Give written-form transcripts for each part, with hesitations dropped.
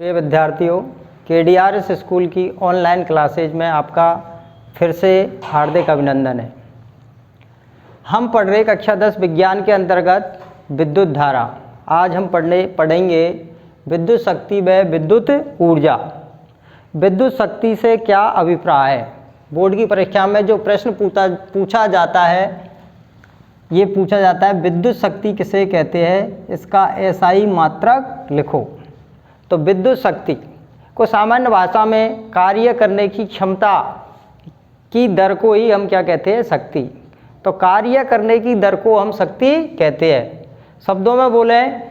प्रिय विद्यार्थियों, KDRS school की ऑनलाइन क्लासेज में आपका फिर से हार्दिक अभिनंदन है। हम पढ़ रहे कक्षा 10 विज्ञान के अंतर्गत विद्युत धारा। आज हम पढ़ेंगे विद्युत शक्ति व विद्युत ऊर्जा। विद्युत शक्ति से क्या अभिप्राय है। बोर्ड की परीक्षा में जो प्रश्न पूछा जाता है, ये पूछा जाता है विद्युत शक्ति किसे कहते हैं, इसका SI मात्रक लिखो। तो विद्युत शक्ति को सामान्य भाषा में कार्य करने की क्षमता की दर को ही हम क्या कहते हैं, शक्ति। तो कार्य करने की दर को हम शक्ति कहते हैं। शब्दों में बोलें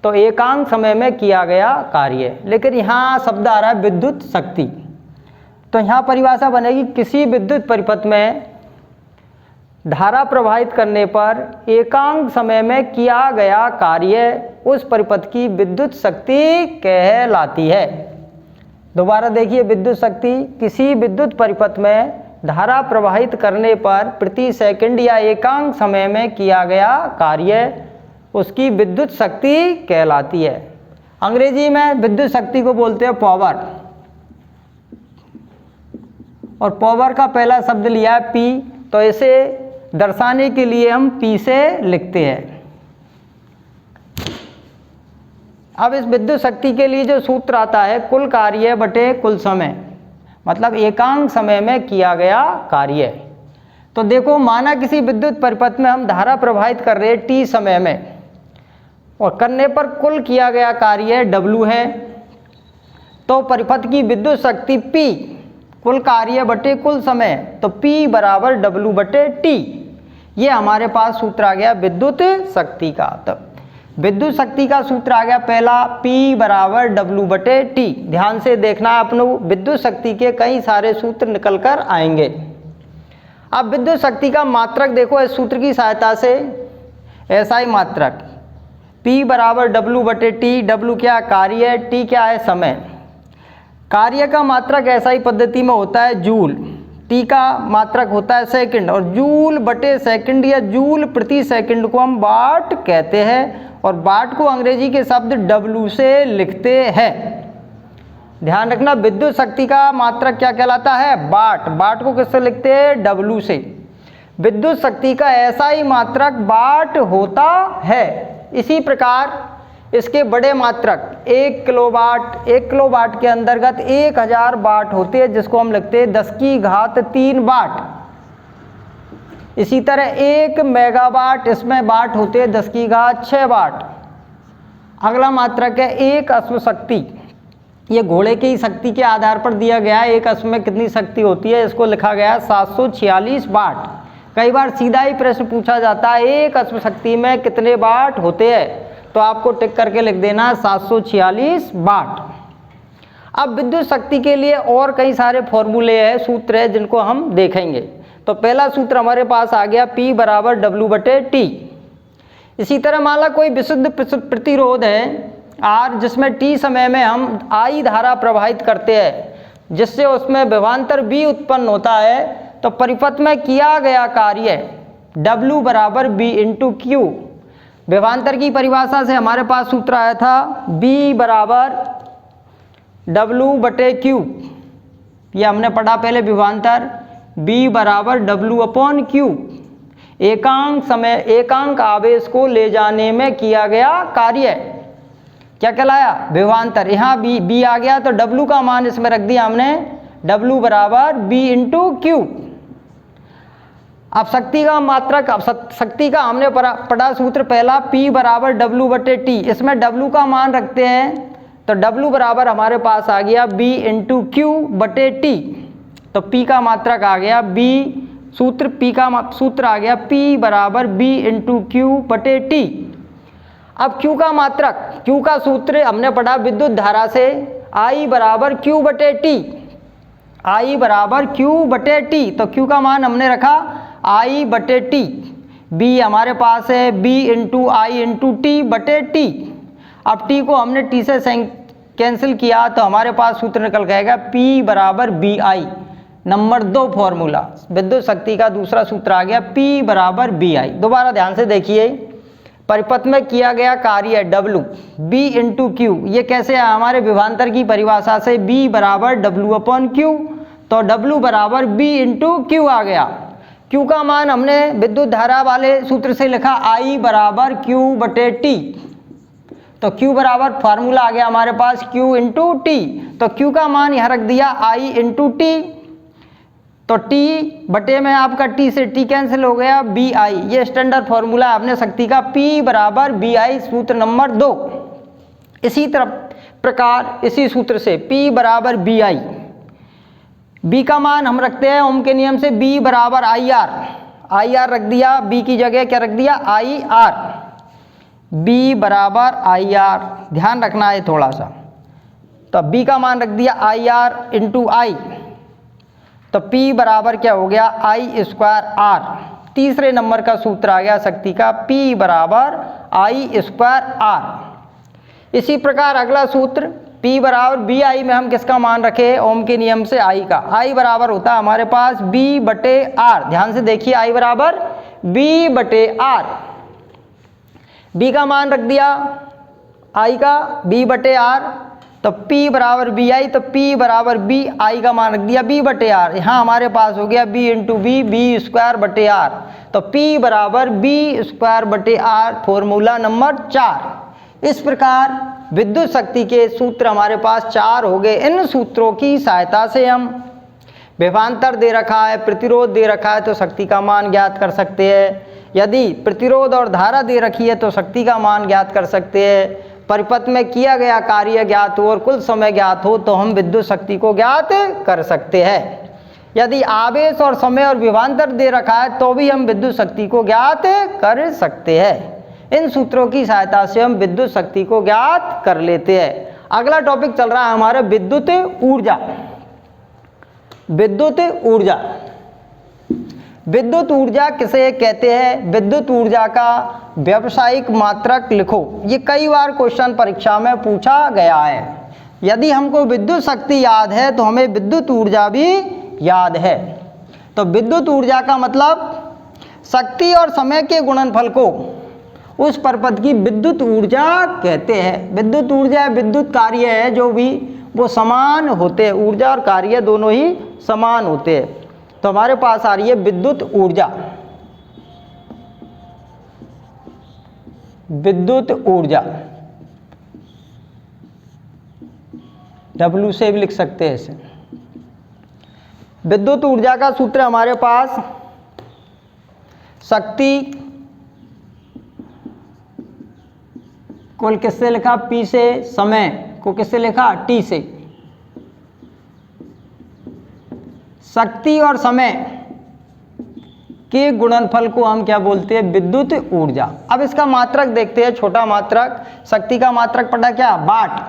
तो एकांक समय में किया गया कार्य, लेकिन यहाँ शब्द आ रहा है विद्युत शक्ति। तो यहाँ परिभाषा बनेगी, किसी विद्युत परिपथ में धारा प्रवाहित करने पर एकांक समय में किया गया कार्य उस परिपथ की विद्युत शक्ति कहलाती है। दोबारा देखिए, विद्युत शक्ति किसी विद्युत परिपथ में धारा प्रवाहित करने पर प्रति सेकंड या एकांक समय में किया गया कार्य उसकी विद्युत शक्ति कहलाती है। अंग्रेजी में विद्युत शक्ति को बोलते हैं पावर, और पावर का पहला शब्द लिया है P, तो इसे दर्शाने के लिए हम P से लिखते हैं। अब इस विद्युत शक्ति के लिए जो सूत्र आता है, कुल कार्य बटे कुल समय, मतलब एकांक समय में किया गया कार्य। तो देखो, माना किसी विद्युत परिपथ में हम धारा प्रवाहित कर रहे हैं T समय में, और करने पर कुल किया गया कार्य W है। तो परिपथ की विद्युत शक्ति P, कुल कार्य बटे कुल समय, तो P बराबर W बटे T। ये हमारे पास सूत्र आ गया विद्युत शक्ति का। तो विद्युत शक्ति का सूत्र आ गया पहला, P बराबर W बटे T। ध्यान से देखना, अपने विद्युत शक्ति के कई सारे सूत्र निकल कर आएंगे। अब विद्युत शक्ति का मात्रक देखो इस सूत्र की सहायता से, SI मात्रक P बराबर W बटे T। W क्या कार्य है, T क्या है समय। कार्य का मात्रक SI पद्धति में होता है जूल, T का मात्रक होता है सेकंड, और जूल बटे सेकंड या जूल प्रति सेकंड को हम वाट कहते हैं, और वाट को अंग्रेजी के शब्द W से लिखते हैं। ध्यान रखना, विद्युत शक्ति का मात्रक क्या कहलाता है, वाट। वाट को किससे लिखते हैं, W से। विद्युत शक्ति का SI मात्रक वाट होता है। इसी प्रकार इसके बड़े मात्रक 1 किलोवाट, 1 किलोवाट के अंतर्गत 1000 वाट होते हैं, जिसको हम लिखते हैं 10 की घात 3 वाट। इसी तरह 1 मेगावाट, इसमें वाट होते हैं 10 की घात 6 वाट। अगला मात्रक है 1 अश्व शक्ति। ये घोड़े की शक्ति के आधार पर दिया गया है, 1 अश्व में कितनी शक्ति होती है, इसको लिखा गया है 746 वाट। कई बार सीधा ही प्रश्न पूछा जाता है 1 अश्व शक्ति में कितने वाट होते हैं, तो आपको टिक करके लिख देना 746 वाट। अब विद्युत शक्ति के लिए और कई सारे फॉर्मूले हैं, सूत्र है, जिनको हम देखेंगे। तो पहला सूत्र हमारे पास आ गया P बराबर W बटे T। इसी तरह मान लो कोई विशुद्ध प्रतिरोध है R, जिसमें T समय में हम I धारा प्रवाहित करते हैं, जिससे उसमें विभवांतर V उत्पन्न होता है। तो परिपथ में किया गया कार्य W बराबर B इंटू Q। विभवांतर की परिभाषा से हमारे पास सूत्र आया था B बराबर W बटे Q। ये हमने पढ़ा पहले विभवांतर, B बराबर W अपॉन Q। एकांक समय, एकांक आवेश को ले जाने में किया गया कार्य क्या कहलाया, विभवांतर। यहाँ B आ गया, तो W का मान इसमें रख दिया हमने, W बराबर B इंटू Q। अब शक्ति का मात्रक, अब शक्ति का हमने पढ़ा सूत्र पहला P बराबर W बटे T। इसमें W का मान रखते हैं, तो W बराबर हमारे पास आ गया B इंटू Q बटे T। तो P का मात्रक आ गया B, सूत्र P का सूत्र आ गया P बराबर B इंटू Q बटे T। अब Q का मात्रक, Q का सूत्र हमने पढ़ा विद्युत धारा से, I बराबर Q बटे T। I बराबर Q बटे T, तो Q का मान हमने रखा I बटे T। B हमारे पास है B into I into T बटे T। अब T को हमने T से कैंसिल किया, तो हमारे पास सूत्र निकल जाएगा P बराबर BI। नंबर 2 फॉर्मूला, विद्युत शक्ति का दूसरा सूत्र आ गया P बराबर BI। दोबारा ध्यान से देखिए, परिपथ में किया गया कार्य W B इंटू क्यू, ये कैसे है हमारे विभवांतर की परिभाषा से B बराबर W अपॉन क्यू, तो W बराबर B इंटू क्यू आ गया। Q का मान हमने विद्युत धारा वाले सूत्र से लिखा I बराबर Q बटे T, तो Q बराबर फार्मूला आ गया हमारे पास Q इंटू T, तो Q का मान यहाँ रख दिया I इंटू T, तो T बटे में आपका T से T कैंसिल हो गया BI, ये स्टैंडर्ड फॉर्मूला है अपने शक्ति का P बराबर BI सूत्र नंबर 2। इसी तरह प्रकार इसी सूत्र से P बराबर BI, B का मान हम रखते हैं ओम के नियम से B बराबर IR रख दिया, B की जगह क्या रख दिया IR, B बराबर IR, ध्यान रखना है थोड़ा सा, तो B का मान रख दिया IR इंटू I, तो P बराबर क्या हो गया I स्क्वायर R। तीसरे नंबर का सूत्र आ गया शक्ति का P बराबर I स्क्वायर R। इसी प्रकार अगला सूत्र P बराबर BI में हम किसका मान रखे ओम के नियम से I का, I बराबर होता है हमारे पास B बटे R, ध्यान से देखिए I बराबर B बटे R, B का मान रख दिया I का B बटे R, तो P बराबर BI, तो P बराबर BI का मान रख दिया B बटे R, यहाँ हमारे पास हो गया B इंटू B स्क्वायर बटे R, तो P बराबर B स्क्वायर बटे R फॉर्मूला नंबर 4। इस प्रकार विद्युत शक्ति के सूत्र हमारे पास 4 हो गए। इन सूत्रों की सहायता से हम विभवांतर दे रखा है, प्रतिरोध दे रखा है तो शक्ति का मान ज्ञात कर सकते हैं, यदि प्रतिरोध और धारा दे रखी है तो शक्ति का मान ज्ञात कर सकते हैं, परिपथ में किया गया कार्य ज्ञात हो और कुल समय ज्ञात हो तो हम विद्युत शक्ति को ज्ञात कर सकते हैं। यदि आवेश और समय और विभवांतर दे रखा है तो भी हम विद्युत शक्ति को ज्ञात कर सकते हैं। इन सूत्रों की सहायता से हम विद्युत शक्ति को ज्ञात कर लेते हैं। अगला टॉपिक चल रहा है हमारा विद्युत ऊर्जा। विद्युत ऊर्जा, विद्युत ऊर्जा किसे कहते हैं? विद्युत ऊर्जा का व्यावसायिक मात्रक लिखो। ये कई बार क्वेश्चन परीक्षा में पूछा गया है। यदि हमको विद्युत शक्ति याद है तो हमें विद्युत ऊर्जा भी याद है। तो विद्युत ऊर्जा का मतलब शक्ति और समय के गुणनफल को उस परिपथ की विद्युत ऊर्जा कहते हैं। विद्युत ऊर्जा विद्युत कार्य है जो भी वो समान होते हैं, ऊर्जा और कार्य दोनों ही समान होते हैं। तो हमारे पास आ रही है विद्युत ऊर्जा। विद्युत ऊर्जा W से भी लिख सकते हैं इसे। विद्युत ऊर्जा का सूत्र हमारे पास शक्ति कुल किससे लिखा P से, समय को किससे लिखा T से। शक्ति और समय के गुणनफल को हम क्या बोलते हैं? विद्युत ऊर्जा। अब इसका मात्रक देखते हैं, छोटा मात्रक। शक्ति का मात्रक पड़ा क्या? वाट।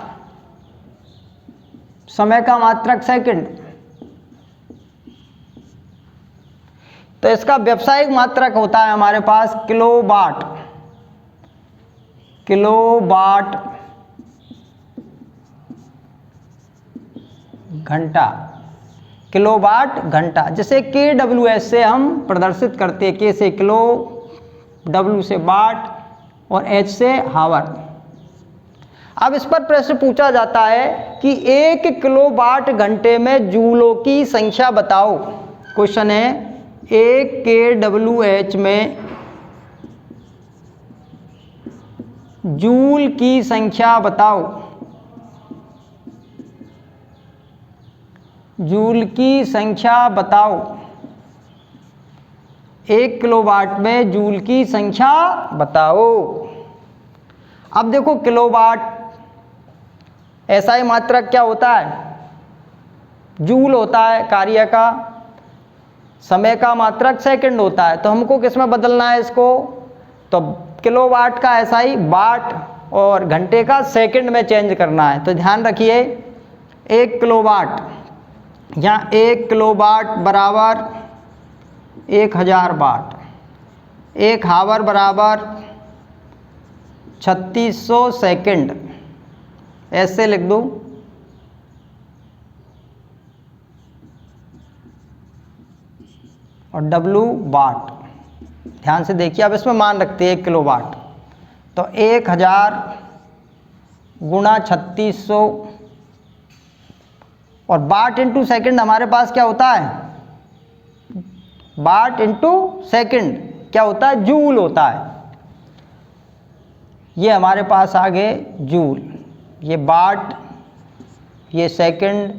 समय का मात्रक सेकंड। तो इसका व्यावसायिक मात्रक होता है हमारे पास किलोवाट। किलोवाट घंटा, किलोवाट घंटा, जिसे kWh से हम प्रदर्शित करते हैं। K से किलो, W से वाट और H से हावर। अब इस पर प्रश्न पूछा जाता है कि 1 किलोवाट घंटे में जूलों की संख्या बताओ। क्वेश्चन है 1 kWh में जूल की संख्या बताओ। जूल की संख्या बताओ। 1 किलोवाट में जूल की संख्या बताओ। अब देखो किलोवाट ऐसा ही मात्रक क्या होता है? जूल होता है कार्य का, समय का मात्रक सेकंड होता है। तो हमको किस में बदलना है इसको? तो किलोवाट का ऐसा ही वाट और घंटे का सेकंड में चेंज करना है। तो ध्यान रखिए 1 किलोवाट, यहाँ 1 किलोवाट बराबर 1000 वाट, 1 हावर बराबर 3600 सेकंड, ऐसे लिख दूँ। और W वाट। ध्यान से देखिए, अब इसमें मान रखते हैं 1 किलोवाट। तो 1000 गुणा 3600 और वाट इंटू सेकंड हमारे पास क्या होता है, वाट इंटू सेकंड क्या होता है, जूल होता है। ये हमारे पास आ गए जूल, ये वाट, ये सेकंड,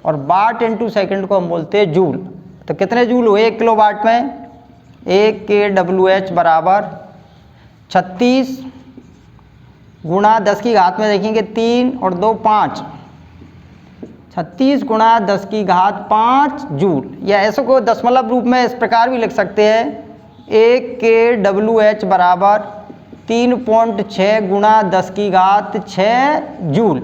और वाट इंटू सेकंड को हम बोलते हैं जूल। तो कितने जूल हुए 1 किलो वाट में, 1 kWh बराबर 36 गुणा 10 की घात में देखेंगे 3 और 2 5, 36 गुणा 10 की घात 5 जूल। या ऐसे को दशमलव रूप में इस प्रकार भी लिख सकते हैं, 1 kWh बराबर 3.6 गुणा 10 की घात 6 जूल।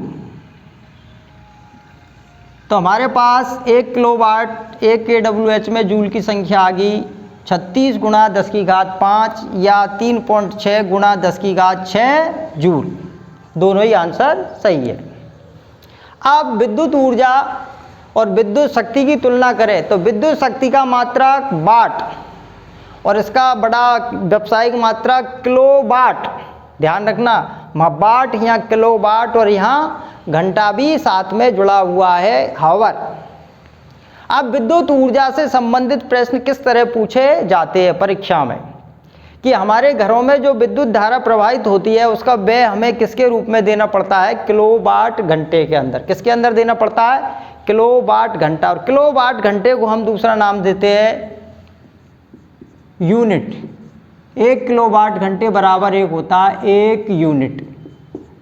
तो हमारे पास 1 किलोवाट 1 kWh में जूल की संख्या आ गई 36 गुणा 10 की घात 5 या 3.6 गुणा 10 की घात 6 जूल। दोनों ही आंसर सही है। अब विद्युत ऊर्जा और विद्युत शक्ति की तुलना करें तो विद्युत शक्ति का मात्रक वाट और इसका बड़ा व्यावसायिक मात्रक किलोवाट। ध्यान रखना, वाट यहाँ किलोवाट और यहाँ घंटा भी साथ में जुड़ा हुआ है, हावर। अब विद्युत ऊर्जा से संबंधित प्रश्न किस तरह पूछे जाते हैं परीक्षा में, कि हमारे घरों में जो विद्युत धारा प्रवाहित होती है उसका व्यय हमें किसके रूप में देना पड़ता है, किलोवाट घंटे के अंदर। किसके अंदर देना पड़ता है, किलोवाट घंटा। और किलोवाट घंटे को हम दूसरा नाम देते हैं यूनिट। 1 किलोवाट घंटे बराबर एक होता है 1 यूनिट।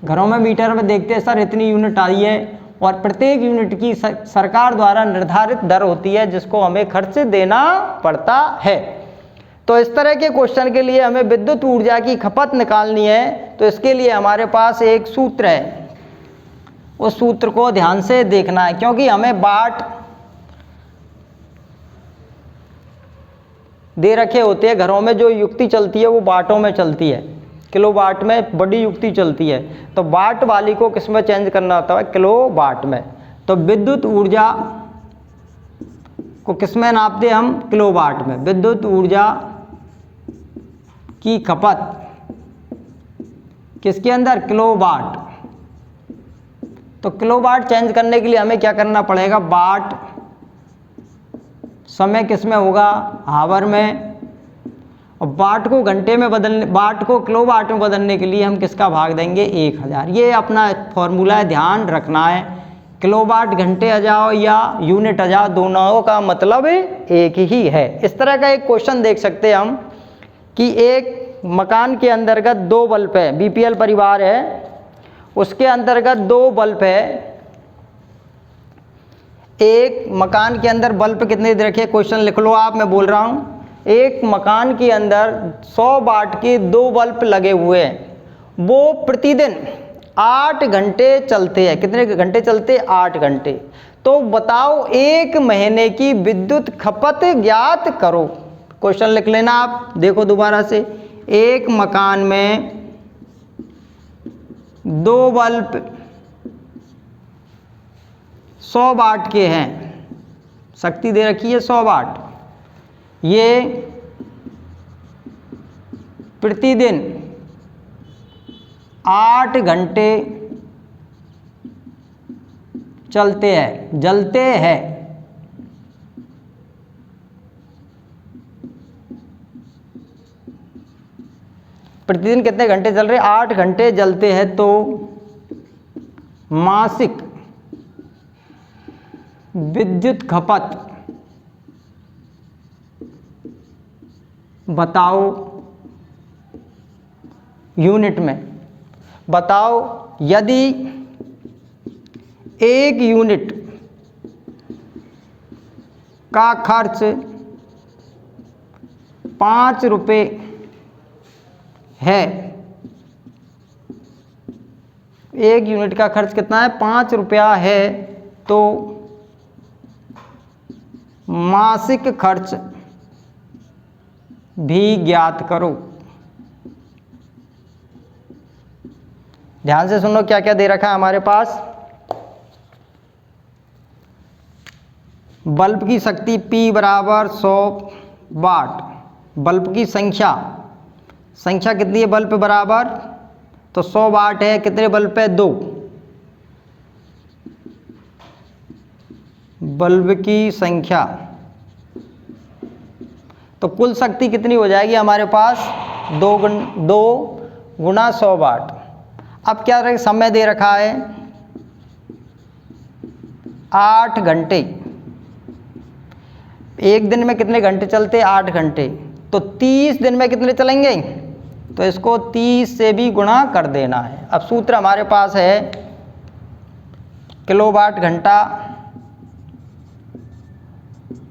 घरों में मीटर में देखते हैं सर इतनी यूनिट आई है, और प्रत्येक यूनिट की सरकार द्वारा निर्धारित दर होती है जिसको हमें खर्च देना पड़ता है। तो इस तरह के क्वेश्चन के लिए हमें विद्युत ऊर्जा की खपत निकालनी है, तो इसके लिए हमारे पास एक सूत्र है, उस सूत्र को ध्यान से देखना है, क्योंकि हमें वाट दे रखे होते हैं। घरों में जो युक्ति चलती है वो वाटों में चलती है, किलोवाट में बड़ी युक्ति चलती है। तो वाट वाली को किस में चेंज करना होता है, किलोवाट में। तो विद्युत ऊर्जा को किस में नापते हम, किलोवाट में। विद्युत ऊर्जा की खपत किसके अंदर, किलोवाट। तो किलोवाट चेंज करने के लिए हमें क्या करना पड़ेगा, वाट समय किस में होगा, हावर में। और वाट को घंटे में बदलने, वाट को किलोवाट में बदलने के लिए हम किसका भाग देंगे, 1000। ये अपना फॉर्मूला है, ध्यान रखना है। किलोवाट घंटे आ जाओ या यूनिट आ जाओ, दोनों का मतलब एक ही है। इस तरह का एक क्वेश्चन देख सकते हैं हम कि एक मकान के अंतर्गत 2 बल्ब है, बीपीएल परिवार है, उसके अंतर्गत 2 बल्ब है। एक मकान के अंदर बल्ब कितने दे रखे, क्वेश्चन लिख लो आप, मैं बोल रहा हूँ। एक मकान के अंदर 100 वाट के 2 बल्ब लगे हुए हैं, वो प्रतिदिन 8 घंटे चलते हैं। कितने घंटे चलते, 8 घंटे। तो बताओ 1 महीने की विद्युत खपत ज्ञात करो। क्वेश्चन लिख लेना आप, देखो दोबारा से। एक मकान में 2 बल्ब 100 वाट के हैं, शक्ति दे रखी है 100 वाट। ये प्रतिदिन 8 घंटे चलते हैं, जलते हैं। प्रतिदिन कितने घंटे चल रहे, 8 घंटे जलते हैं। तो मासिक विद्युत खपत बताओ यूनिट में। बताओ यदि 1 यूनिट का खर्च 5 रुपये है, 1 यूनिट का खर्च कितना है, 5 रुपया है, तो मासिक खर्च भी ज्ञात करो। ध्यान से सुनो क्या क्या दे रखा है हमारे पास। बल्ब की शक्ति P बराबर 100 वाट, बल्ब की संख्या संख्या कितनी है बल्ब पे बराबर, तो 100 वाट है, कितने बल्ब पे, 2 बल्ब की संख्या, तो कुल शक्ति कितनी हो जाएगी हमारे पास, 2 गुणा 100 वाट। अब क्या रहे, समय दे रखा है 8 घंटे, एक दिन में कितने घंटे चलते, 8 घंटे, तो 30 दिन में कितने चलेंगे, तो इसको 30 से भी गुणा कर देना है। अब सूत्र हमारे पास है किलोवाट घंटा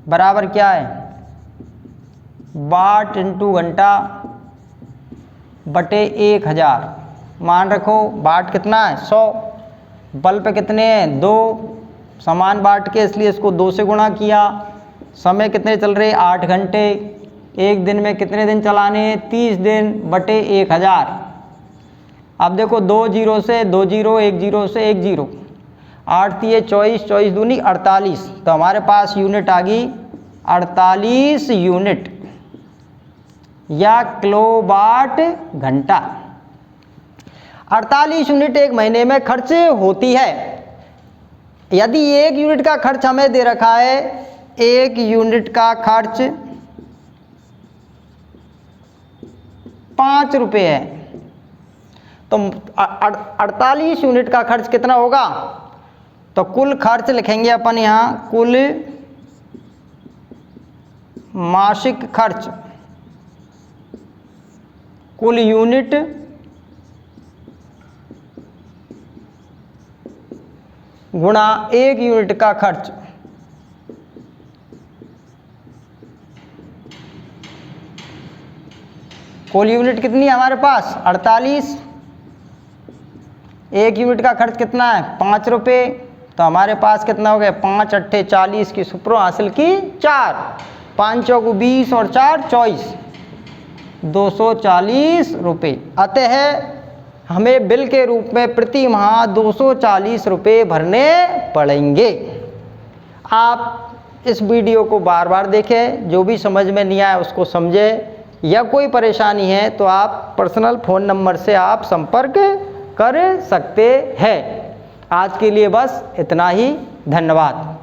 बराबर क्या है, वाट इंटू घंटा बटे 1000। मान रखो वाट कितना है 100, बल्ब कितने हैं 2, समान वाट के, इसलिए इसको 2 से गुणा किया। समय कितने चल रहे, 8 घंटे, एक दिन में कितने दिन चलाने, 30 दिन बटे 1000। अब देखो 2 जीरो से 2 जीरो, 1 जीरो से 1 जीरो, 8 तिये 24, 24 दूनी 48, तो हमारे पास यूनिट आ गई 48 यूनिट या किलोवाट घंटा। 48 यूनिट एक महीने में खर्च होती है। यदि 1 यूनिट का खर्च हमें दे रखा है, 1 यूनिट का खर्च 5 रुपये है, तो 48 यूनिट का खर्च कितना होगा, तो कुल खर्च लिखेंगे अपन यहाँ, कुल मासिक खर्च, कुल यूनिट गुणा 1 यूनिट का खर्च। कुल यूनिट कितनी है हमारे पास 48, 1 यूनिट का खर्च कितना है 5 रुपये, तो हमारे पास कितना हो गया 5 अट्ठे 40 की सुपरों हासिल की 4, 5 चौको 20 और 4 24, 240 रुपये। अतः हमें बिल के रूप में प्रति माह 240 रुपये भरने पड़ेंगे। आप इस वीडियो को बार बार देखें, जो भी समझ में नहीं आया उसको समझें, या कोई परेशानी है तो आप पर्सनल फ़ोन नंबर से आप संपर्क कर सकते हैं। आज के लिए बस इतना ही, धन्यवाद।